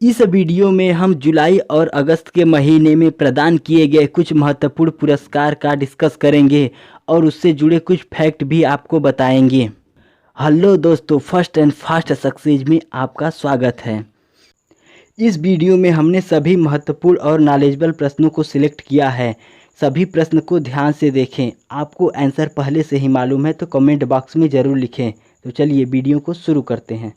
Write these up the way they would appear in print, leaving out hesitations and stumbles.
इस वीडियो में हम जुलाई और अगस्त के महीने में प्रदान किए गए कुछ महत्वपूर्ण पुरस्कार का डिस्कस करेंगे और उससे जुड़े कुछ फैक्ट भी आपको बताएंगे। हेलो दोस्तों, फर्स्ट एंड फास्ट सक्सेस में आपका स्वागत है। इस वीडियो में हमने सभी महत्वपूर्ण और नॉलेजेबल प्रश्नों को सिलेक्ट किया है। सभी प्रश्न को ध्यान से देखें। आपको आंसर पहले से ही मालूम है तो कमेंट बॉक्स में ज़रूर लिखें। तो चलिए वीडियो को शुरू करते हैं।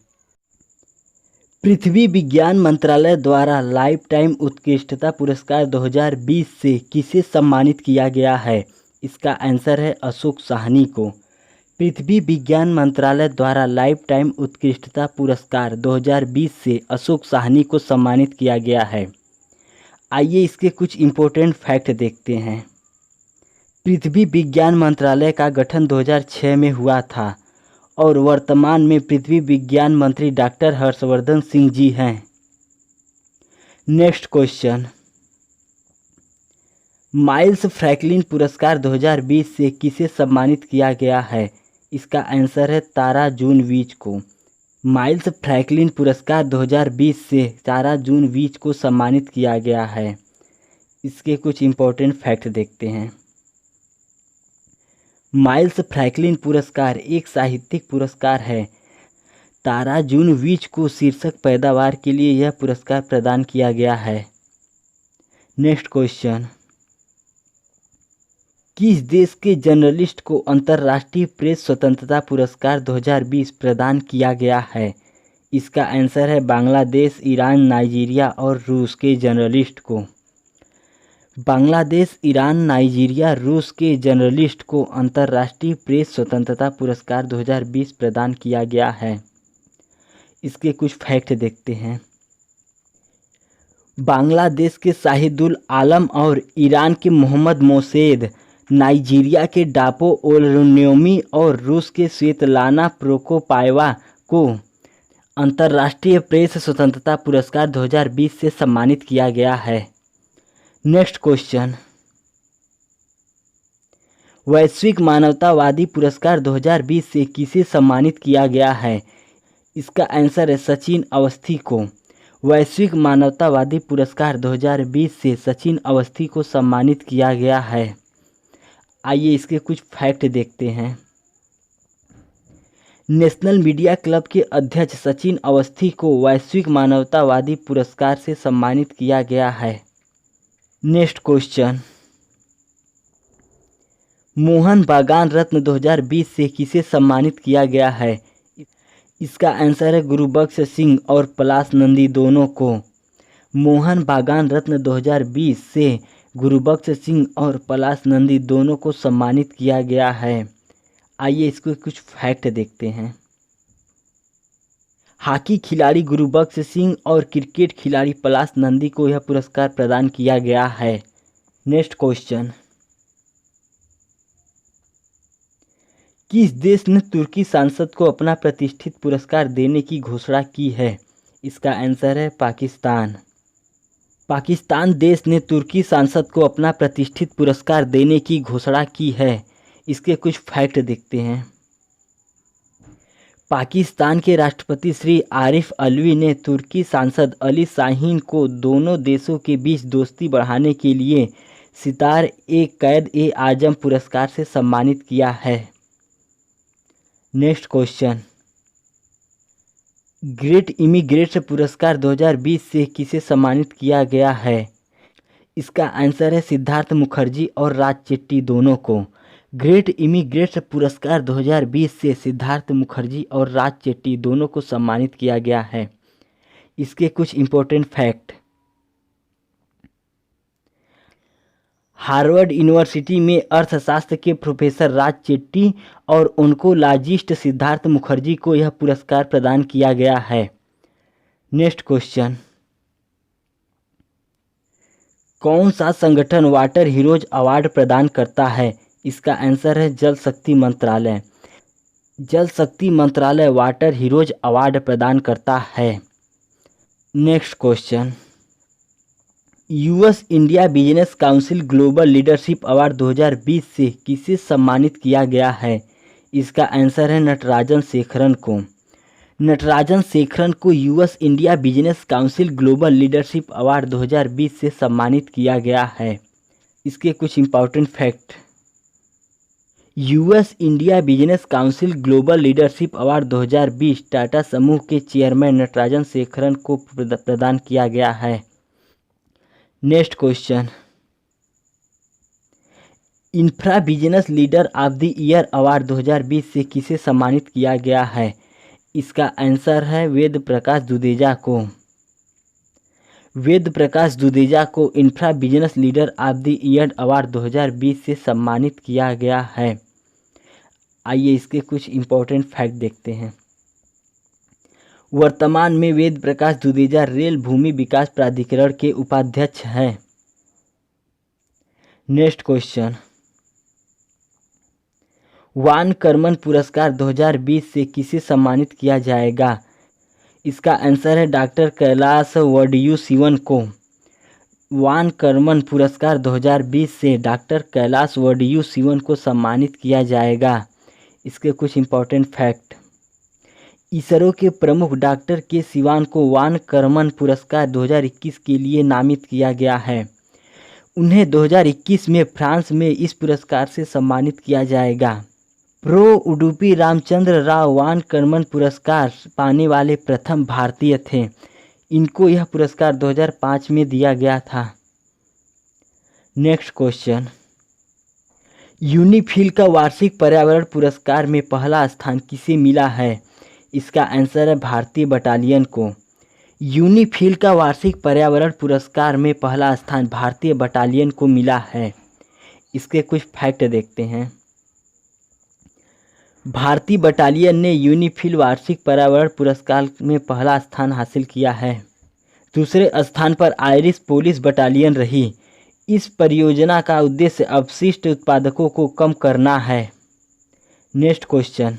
पृथ्वी विज्ञान मंत्रालय द्वारा लाइफ टाइम उत्कृष्टता पुरस्कार 2020 से किसे सम्मानित किया गया है? इसका आंसर है अशोक साहनी को। पृथ्वी विज्ञान मंत्रालय द्वारा लाइफ टाइम उत्कृष्टता पुरस्कार 2020 से अशोक साहनी को सम्मानित किया गया है। आइए इसके कुछ इम्पोर्टेंट फैक्ट देखते हैं। पृथ्वी विज्ञान मंत्रालय का गठन 2006 में हुआ था और वर्तमान में पृथ्वी विज्ञान मंत्री डॉक्टर हर्षवर्धन सिंह जी हैं। नेक्स्ट क्वेश्चन, माइल्स फ्रैंकलिन पुरस्कार 2020 से किसे सम्मानित किया गया है? इसका आंसर है तारा जून वीच को। माइल्स फ्रैंकलिन पुरस्कार 2020 से तारा जून वीच को सम्मानित किया गया है। इसके कुछ इम्पोर्टेंट फैक्ट देखते हैं। माइल्स फ्रैंकलिन पुरस्कार एक साहित्यिक पुरस्कार है। तारा जून वीच को शीर्षक पैदावार के लिए यह पुरस्कार प्रदान किया गया है। नेक्स्ट क्वेश्चन, किस देश के जर्नलिस्ट को अंतर्राष्ट्रीय प्रेस स्वतंत्रता पुरस्कार 2020 प्रदान किया गया है? इसका आंसर है बांग्लादेश, ईरान, नाइजीरिया और रूस के जर्नलिस्ट को। बांग्लादेश, ईरान, नाइजीरिया, रूस के जर्नलिस्ट को अंतर्राष्ट्रीय प्रेस स्वतंत्रता पुरस्कार 2020 प्रदान किया गया है। इसके कुछ फैक्ट देखते हैं। बांग्लादेश के शाहिदुल आलम और ईरान के मोहम्मद मोसेद, नाइजीरिया के डापो ओलुन्योमी और रूस के स्वेतलाना प्रोकोपायवा को अंतर्राष्ट्रीय प्रेस स्वतंत्रता पुरस्कार 2020 से सम्मानित किया गया है। नेक्स्ट क्वेश्चन, वैश्विक मानवतावादी पुरस्कार 2020 से किसे सम्मानित किया गया है? इसका आंसर है सचिन अवस्थी को। वैश्विक मानवतावादी पुरस्कार 2020 से सचिन अवस्थी को सम्मानित किया गया है। आइए इसके कुछ फैक्ट देखते हैं। नेशनल मीडिया क्लब के अध्यक्ष सचिन अवस्थी को वैश्विक मानवतावादी पुरस्कार से सम्मानित किया गया है। नेक्स्ट क्वेश्चन, मोहन बागान रत्न 2020 से किसे सम्मानित किया गया है? इसका आंसर है गुरुबख्श सिंह और पलाश नंदी दोनों को। मोहन बागान रत्न 2020 से गुरुबख्श सिंह और पलाश नंदी दोनों को सम्मानित किया गया है। आइए इसके कुछ फैक्ट देखते हैं। हॉकी खिलाड़ी गुरुबख्श सिंह और क्रिकेट खिलाड़ी पलाश नंदी को यह पुरस्कार प्रदान किया गया है। नेक्स्ट क्वेश्चन, किस देश ने तुर्की सांसद को अपना प्रतिष्ठित पुरस्कार देने की घोषणा की है? इसका आंसर है पाकिस्तान। पाकिस्तान देश ने तुर्की सांसद को अपना प्रतिष्ठित पुरस्कार देने की घोषणा की है। इसके कुछ फैक्ट देखते हैं। पाकिस्तान के राष्ट्रपति श्री आरिफ अलवी ने तुर्की सांसद अली शाहीन को दोनों देशों के बीच दोस्ती बढ़ाने के लिए सितार-ए-कैद-ए-आजम पुरस्कार से सम्मानित किया है। नेक्स्ट क्वेश्चन, ग्रेट इमिग्रेट्स पुरस्कार 2020 से किसे सम्मानित किया गया है? इसका आंसर है सिद्धार्थ मुखर्जी और राज चेट्टी दोनों को। ग्रेट इमिग्रेट्स पुरस्कार 2020 से सिद्धार्थ मुखर्जी और राज चेट्टी दोनों को सम्मानित किया गया है। इसके कुछ इम्पोर्टेंट फैक्ट, हार्वर्ड यूनिवर्सिटी में अर्थशास्त्र के प्रोफेसर राज चेट्टी और ओन्कोलॉजिस्ट सिद्धार्थ मुखर्जी को यह पुरस्कार प्रदान किया गया है। नेक्स्ट क्वेश्चन, कौन सा संगठन वाटर हीरोज अवार्ड प्रदान करता है? इसका आंसर है जल शक्ति मंत्रालय। जल शक्ति मंत्रालय वाटर हीरोज अवार्ड प्रदान करता है। Next question, US India business council global leadership award 2020 से किसे सम्मानित किया गया है? इसका आंसर है नटराजन शेखरन को। नटराजन शेखरन को US India business council global leadership award 2020 से सम्मानित किया गया है। इसके कुछ important fact. US India business council global leadership award 2020 Tata समूह के चेयरमैन नटराजन शेखरन को प्रदान किया गया है। Next question, infra business leader of the year award 2020 से किसे सम्मानित किया गया है? इसका आंसर है वेद प्रकाश दुदेजा को। वेद प्रकाश दुदेजा को infra business leader of the year award 2020 से सम्मानित किया गया है। आइए इसके कुछ इंपॉर्टेंट फैक्ट देखते हैं। वर्तमान में वेद प्रकाश दुदेजा रेल भूमि विकास प्राधिकरण के उपाध्यक्ष हैं। नेक्स्ट क्वेश्चन, वान कर्मन पुरस्कार 2020 से किसे सम्मानित किया जाएगा? इसका आंसर है डॉक्टर कैलाश वडयू शिवन को। वान कर्मन पुरस्कार 2020 से डॉक्टर कैलाश वडयू शिवन को सम्मानित किया जाएगा। इसके कुछ इंपॉर्टेंट फैक्ट। इसरो के प्रमुख डॉक्टर के सिवान को वान कर्मन पुरस्कार 2021 के लिए नामित किया गया है। उन्हें 2021 में फ्रांस में इस पुरस्कार से सम्मानित किया जाएगा। प्रो उडुपी रामचंद्र राव वान कर्मन पुरस्कार पाने वाले प्रथम भारतीय थे। इनको यह पुरस्कार 2005 में दिया गया था। नेक्स्ट क्वेश्चन, यूनिफिल का वार्षिक पर्यावरण पुरस्कार में पहला स्थान किसे मिला है? इसका आंसर है भारतीय बटालियन को। यूनिफिल का वार्षिक पर्यावरण पुरस्कार में पहला स्थान भारतीय बटालियन को मिला है। इसके कुछ फैक्ट देखते हैं। भारतीय बटालियन ने यूनिफिल वार्षिक पर्यावरण पुरस्कार में पहला स्थान हासिल किया है। दूसरे स्थान पर आयरिश पुलिस बटालियन रही। इस परियोजना का उद्देश्य अपशिष्ट उत्पादकों को कम करना है। नेक्स्ट क्वेश्चन,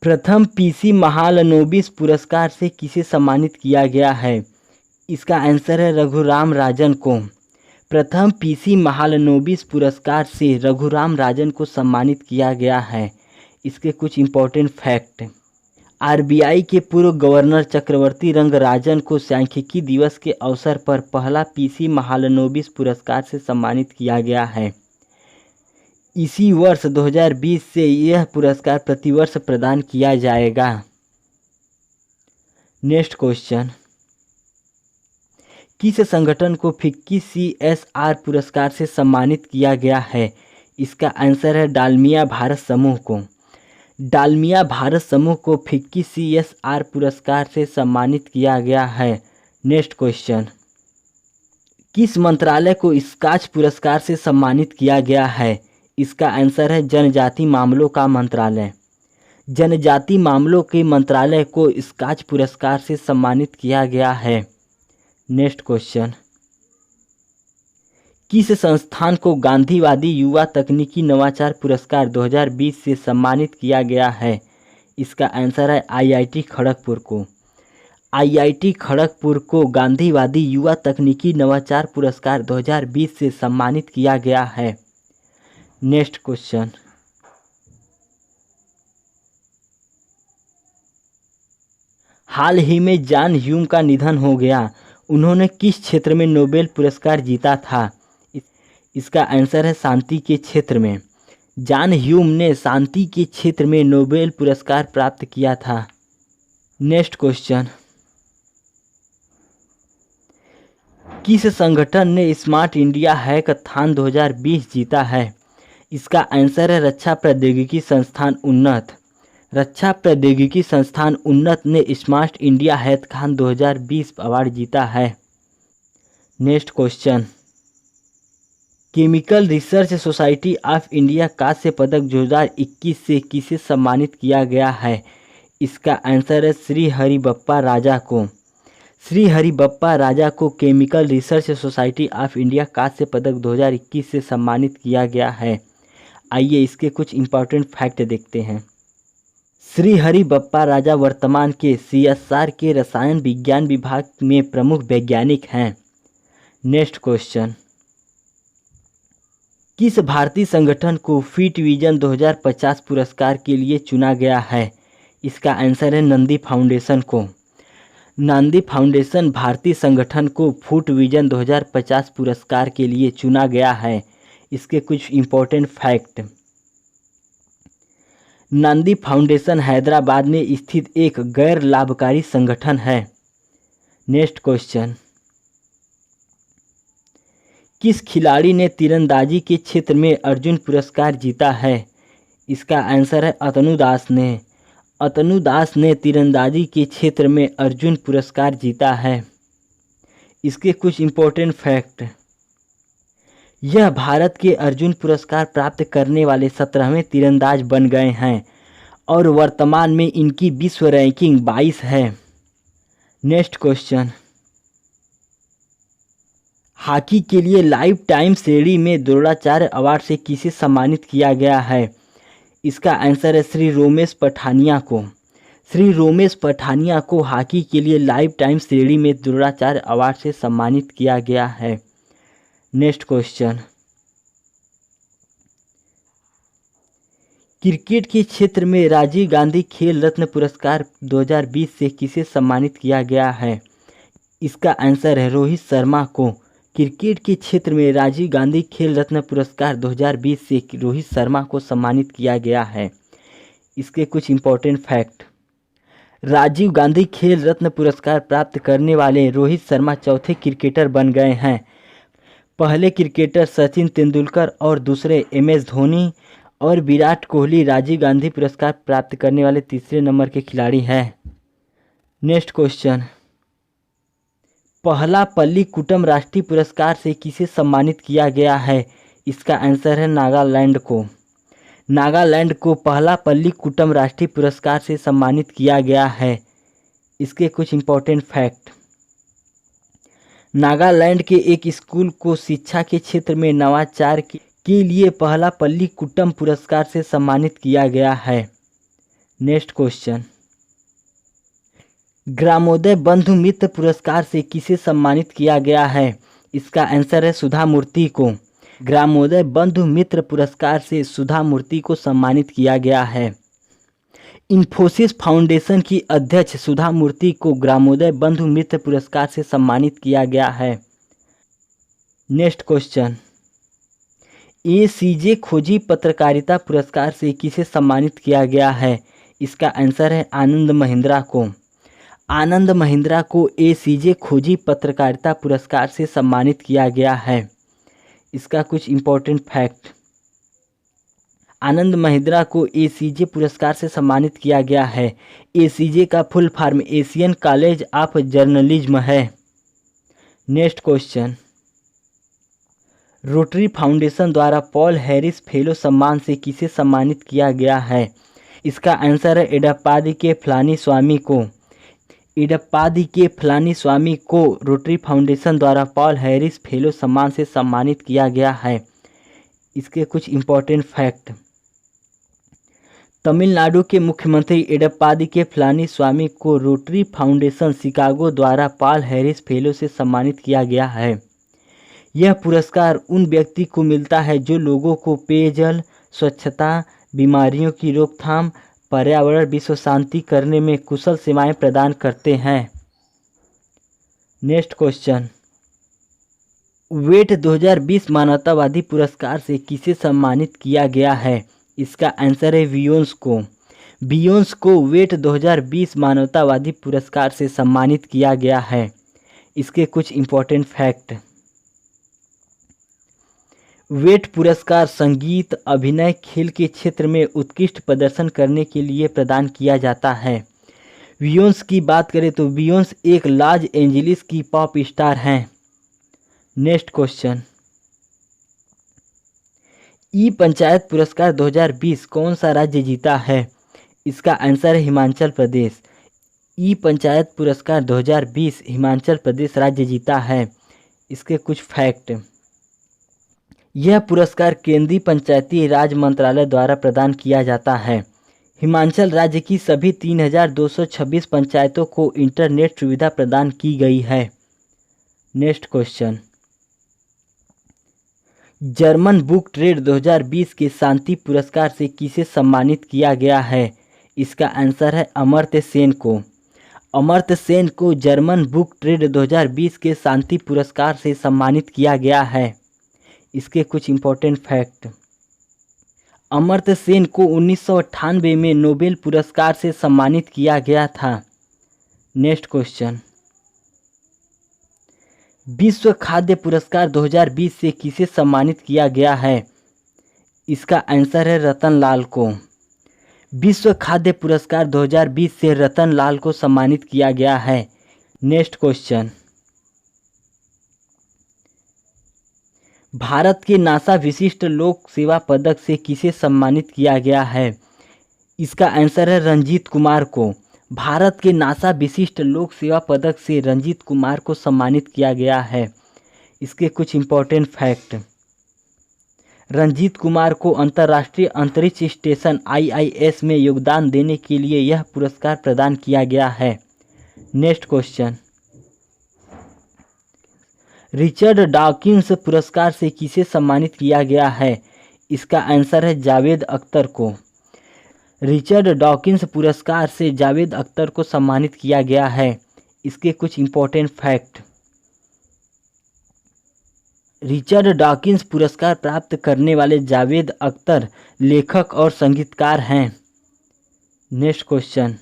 प्रथम पीसी महालनोबिस पुरस्कार से किसे सम्मानित किया गया है? इसका आंसर है रघुराम राजन को। प्रथम पीसी महालनोबिस पुरस्कार से रघुराम राजन को सम्मानित किया गया है। इसके कुछ इंपॉर्टेंट फैक्ट। आरबीआई के पूर्व गवर्नर चक्रवर्ती रंगराजन को सांख्यिकी दिवस के अवसर पर पहला पीसी महालनोबिस पुरस्कार से सम्मानित किया गया है। इसी वर्ष 2020 से यह पुरस्कार प्रतिवर्ष प्रदान किया जाएगा। नेक्स्ट क्वेश्चन, किस संगठन को फिक्की CSR पुरस्कार से सम्मानित किया गया है? इसका आंसर है डालमिया भारत समूह को। डालमिया भारत समूह को फिक्की CSR पुरस्कार से सम्मानित किया गया है। नेक्स्ट क्वेश्चन, किस मंत्रालय को स्कॉच पुरस्कार से सम्मानित किया गया है? इसका आंसर है जनजाति मामलों का मंत्रालय। जनजाति मामलों के मंत्रालय को स्कॉच पुरस्कार से सम्मानित किया गया है। नेक्स्ट क्वेश्चन, किस संस्थान को गांधीवादी युवा तकनीकी नवाचार पुरस्कार 2020 से सम्मानित किया गया है? इसका आंसर है IIT खड़गपुर को। IIT खड़गपुर को गांधीवादी युवा तकनीकी नवाचार पुरस्कार 2020 से सम्मानित किया गया है। नेक्स्ट क्वेश्चन, हाल ही में जॉन ह्यूम का निधन हो गया। उन्होंने किस क्षेत्र में नोबेल पुरस्कार जीता था? इसका आंसर है शांति के क्षेत्र में। जॉन ह्यूम ने शांति के क्षेत्र में नोबेल पुरस्कार प्राप्त किया था। नेक्स्ट क्वेश्चन, किस संगठन ने स्मार्ट इंडिया हैकाथॉन 2020 जीता है? इसका आंसर है रक्षा प्रौद्योगिकी संस्थान उन्नत। रक्षा प्रौद्योगिकी संस्थान उन्नत ने स्मार्ट इंडिया हैकाथॉन 2020 अवार्ड जीता है। Next question, chemical research society of India कांस्य पदक 2021 से किसे सम्मानित किया गया है? इसका आंसर है श्री हरिबप्पा राजा को। श्री हरिबप्पा राजा को chemical research society of India कांस्य पदक 2021 से सम्मानित किया गया है। आइए इसके कुछ इंपॉर्टेंट फैक्ट देखते हैं। श्री हरिबप्पा राजा वर्तमान के CSR के रसायन विज्ञान विभाग में प्रमुख वैज्ञानिक हैं। नेक्स्ट क्वेश्चन, किस भारतीय संगठन को फिट विजन 2050 पुरस्कार के लिए चुना गया है? इसका आंसर है नंदी फाउंडेशन को। नंदी फाउंडेशन भारतीय संगठन को फूड विजन 2050 पुरस्कार के लिए चुना गया है। इसके कुछ important fact. Nandi foundation Hyderabad में स्थित एक गैर लाभकारी संगठन है। नेक्स्ट क्वेश्चन, किस खिलाड़ी ने तीरंदाजी के क्षेत्र में अर्जुन पुरस्कार जीता है? इसका आंसर है अतनु दास ने। अतनु दास ने तीरंदाजी के क्षेत्र में अर्जुन पुरस्कार जीता है। इसके कुछ इम्पोर्टेंट फैक्ट। यह भारत के अर्जुन पुरस्कार प्राप्त करने वाले 17वें तीरंदाज बन गए हैं और वर्तमान में इनकी विश्व रैंकिंग 22 है। नेक्स्ट क्वेश्चन, हॉकी के लिए लाइफ टाइम श्रेणी में द्रोणाचार्य अवार्ड से किसे सम्मानित किया गया है? इसका आंसर है श्री रोमेश पठानिया को। श्री रोमेश पठानिया को हॉकी के लिए लाइफ टाइम श्रेणी में द्रोणाचार्य अवार्ड से सम्मानित किया गया है। नेक्स्ट क्वेश्चन, क्रिकेट के क्षेत्र में राजीव गांधी खेल रत्न पुरस्कार 2020 से किसे सम्मानित किया गया है? इसका आंसर है रोहित शर्मा को। क्रिकेट के क्षेत्र में राजीव गांधी खेल रत्न पुरस्कार 2020 से रोहित शर्मा को सम्मानित किया गया है। इसके कुछ इम्पोर्टेंट फैक्ट। राजीव गांधी खेल रत्न पुरस्कार प्राप्त करने वाले रोहित शर्मा चौथे क्रिकेटर बन गए हैं। पहले क्रिकेटर सचिन तेंदुलकर और दूसरे MS धोनी और विराट कोहली राजीव गांधी पुरस्कार प्राप्त करने वाले तीसरे नंबर के खिलाड़ी हैं। नेक्स्ट क्वेश्चन, पहला पल्ली कुटम राष्ट्रीय पुरस्कार से किसे सम्मानित किया गया है? इसका आंसर है नागालैंड को। नागालैंड को पहला पल्ली कुटम राष्ट्रीय पुरस्कार से सम्मानित किया गया है। इसके कुछ इम्पोर्टेंट फैक्ट। नागालैंड के एक स्कूल को शिक्षा के क्षेत्र में नवाचार के लिए पहला पल्ली कुट्टम पुरस्कार से सम्मानित किया गया है। नेक्स्ट क्वेश्चन, ग्रामोदय बंधु मित्र पुरस्कार से किसे सम्मानित किया गया है? इसका आंसर है सुधा मूर्ति को। ग्रामोदय बंधु मित्र पुरस्कार से सुधा मूर्ति को सम्मानित किया गया है। इन्फोसिस फाउंडेशन की अध्यक्ष सुधा मूर्ति को ग्रामोदय बंधु मित्र पुरस्कार से सम्मानित किया गया है। नेक्स्ट क्वेश्चन, ACJ खोजी पत्रकारिता पुरस्कार से किसे सम्मानित किया गया है? इसका आंसर है आनंद महिंद्रा को। आनंद महिंद्रा को ACJ खोजी पत्रकारिता पुरस्कार से सम्मानित किया गया है। इसका कुछ इम्पोर्टेंट फैक्ट। आनंद महिंद्रा को ACJ पुरस्कार से सम्मानित किया गया है। ACJ का full form Asian college of journalism है। नेक्स्ट क्वेश्चन, रोटरी फाउंडेशन द्वारा पॉल हैरिस फेलो सम्मान से किसे सम्मानित किया गया है? इसका आंसर है एडप्पादी के फलानी स्वामी को। एडप्पादी के फलानी स्वामी को रोटरी फाउंडेशन द्वारा पॉल हैरिस फेलो सम्मान से सम्मानित किया गया है। इसके कुछ इम्पोर्टेंट फैक्ट। तमिलनाडु के मुख्यमंत्री एडप्पादी के फलानी स्वामी को रोटरी फाउंडेशन शिकागो द्वारा पॉल हैरिस फेलो से सम्मानित किया गया है। यह पुरस्कार उन व्यक्ति को मिलता है जो लोगों को पेयजल, स्वच्छता, बीमारियों की रोकथाम, पर्यावरण, विश्व शांति करने में कुशल सेवाएं प्रदान करते हैं। नेक्स्ट क्वेश्चन, वेट 2020 मानवतावादी पुरस्कार से किसे सम्मानित किया गया है? इसका आंसर है बियोंस को। बियोंस को वेट 2020 मानवतावादी पुरस्कार से सम्मानित किया गया है। इसके कुछ इम्पोर्टेंट फैक्ट। वेट पुरस्कार संगीत, अभिनय, खेल के क्षेत्र में उत्कृष्ट प्रदर्शन करने के लिए प्रदान किया जाता है। बियोंस की बात करें तो बियोंस एक लॉस एंजलिस की पॉप स्टार हैं। नेक्स्ट क्वेश्चन, ई पंचायत पुरस्कार 2020 कौन सा राज्य जीता है? इसका आंसर है हिमाचल प्रदेश। ई पंचायत पुरस्कार 2020 हिमाचल प्रदेश राज्य जीता है। इसके कुछ फैक्ट। यह पुरस्कार केंद्रीय पंचायती राज मंत्रालय द्वारा प्रदान किया जाता है। हिमाचल राज्य की सभी 3226 पंचायतों को इंटरनेट सुविधा प्रदान की गई है। Next question, German book trade 2020 के शांति पुरस्कार से किसे सम्मानित किया गया है? इसका आंसर है अमर्त्य सेन को। अमर्त्य सेन को जर्मन बुक ट्रेड 2020 के शांति पुरस्कार से सम्मानित किया गया है। इसके कुछ इम्पोर्टेंट फैक्ट। अमर्त्य सेन को 1998 में नोबेल पुरस्कार से सम्मानित किया गया था। नेक्स्ट क्वेश्चन, विश्व खाद्य पुरस्कार 2020 से किसे सम्मानित किया गया है? इसका आंसर है रतन लाल को। विश्व खाद्य पुरस्कार 2020 से रतन लाल को सम्मानित किया गया है। नेक्स्ट क्वेश्चन, भारत के नासा विशिष्ट लोक सेवा पदक से किसे सम्मानित किया गया है? इसका आंसर है रंजीत कुमार को। भारत के नासा विशिष्ट लोक सेवा पदक से रंजीत कुमार को सम्मानित किया गया है। इसके कुछ इम्पोर्टेंट फैक्ट। रंजीत कुमार को अंतर्राष्ट्रीय अंतरिक्ष स्टेशन IIS में योगदान देने के लिए यह पुरस्कार प्रदान किया गया है। नेक्स्ट क्वेश्चन, रिचर्ड डॉकिंस पुरस्कार से किसे सम्मानित किया गया है? इसका आंसर है जावेद अख्तर को। रिचर्ड डॉकिंस पुरस्कार से जावेद अख्तर को सम्मानित किया गया है। इसके कुछ इम्पोर्टेंट फैक्ट। रिचर्ड डॉकिंस पुरस्कार प्राप्त करने वाले जावेद अख्तर लेखक और संगीतकार हैं। नेक्स्ट क्वेश्चन,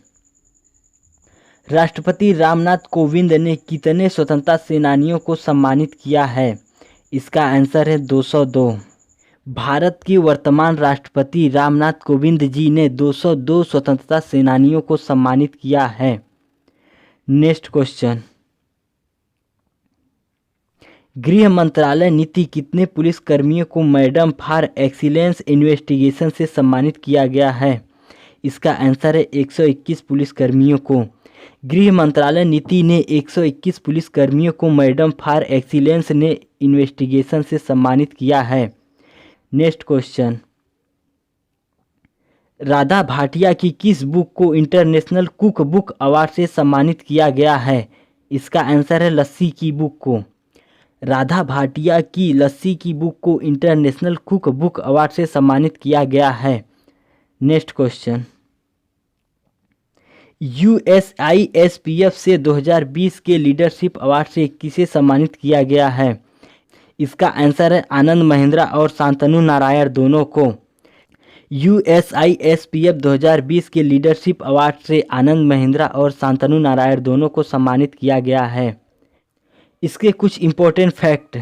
राष्ट्रपति रामनाथ कोविंद ने कितने स्वतंत्रता सेनानियों को सम्मानित किया है? इसका आंसर है 202। भारत के वर्तमान राष्ट्रपति रामनाथ कोविंद जी ने 202 स्वतंत्रता सेनानियों को सम्मानित किया है। नेक्स्ट क्वेश्चन, गृह मंत्रालय नीति कितने पुलिस कर्मियों को मैडम फॉर एक्सीलेंस इन्वेस्टिगेशन से सम्मानित किया गया है? इसका आंसर है 121 पुलिस कर्मियों को। गृह मंत्रालय नीति ने 121 पुलिस कर्मियों को मैडम फॉर एक्सीलेंस ने इन्वेस्टिगेशन से सम्मानित किया है। नेक्स्ट क्वेश्चन, राधा भाटिया की किस बुक को इंटरनेशनल कुक बुक अवार्ड से सम्मानित किया गया है? इसका आंसर है लस्सी की बुक को। राधा भाटिया की लस्सी की बुक को इंटरनेशनल कुक बुक अवार्ड से सम्मानित किया गया है। नेक्स्ट क्वेश्चन, USISPF से 2020 के लीडरशिप अवार्ड से किसे सम्मानित किया गया है? इसका आंसर है आनंद महिंद्रा और शांतनु नारायण दोनों को। USISPF 2020 के लीडरशिप अवार्ड से आनंद महिंद्रा और शांतनु नारायण दोनों को सम्मानित किया गया है। इसके कुछ इम्पोर्टेंट फैक्ट।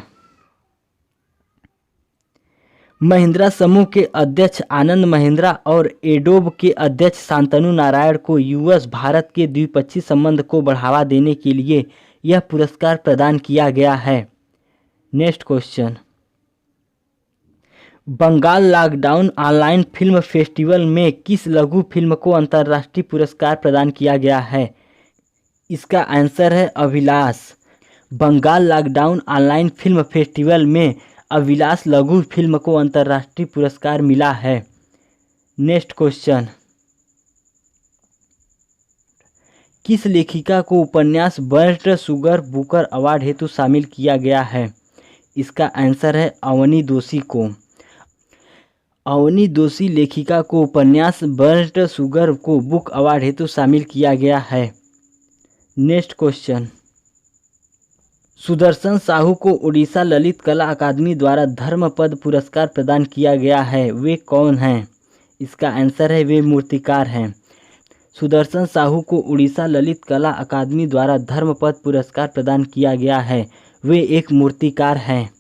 महिंद्रा समूह के अध्यक्ष आनंद महिंद्रा और एडोब के अध्यक्ष शांतनु नारायण को US भारत के द्विपक्षीय संबंध को बढ़ावा देने के लिए यह पुरस्कार प्रदान किया गया है। Next question, Bengal lockdown online film festival में किस लघु फिल्म को अंतर्राष्ट्रीय पुरस्कार प्रदान किया गया है? इसका आंसर है Abhilash. Bengal lockdown online film festival में अभिलाष लघु फिल्म को अंतर्राष्ट्रीय पुरस्कार मिला है। नेक्स्ट क्वेश्चन, किस लेखिका को उपन्यास बर्ट शुगर बुकर अवार्ड हेतु शामिल किया गया है? इसका आंसर है अवनी दोषी को। अवनी दोषी लेखिका को उपन्यास बर्ट शुगर को बुक अवार्ड हेतु शामिल किया गया है। नेक्स्ट क्वेश्चन, सुदर्शन साहू को उड़ीसा ललित कला अकादमी द्वारा धर्मपद पुरस्कार प्रदान किया गया है, वे कौन हैं? इसका आंसर है वे मूर्तिकार हैं। सुदर्शन साहू को उड़ीसा ललित कला अकादमी द्वारा धर्मपद पुरस्कार प्रदान किया गया है, वे एक मूर्तिकार हैं।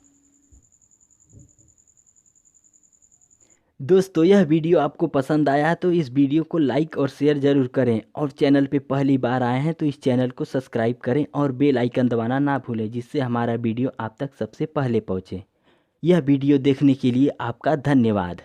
दोस्तों, यह वीडियो आपको पसंद आया है तो इस वीडियो को लाइक और शेयर ज़रूर करें, और चैनल पे पहली बार आए हैं तो इस चैनल को सब्सक्राइब करें और बेल आइकन दबाना ना भूलें, जिससे हमारा वीडियो आप तक सबसे पहले पहुंचे। यह वीडियो देखने के लिए आपका धन्यवाद।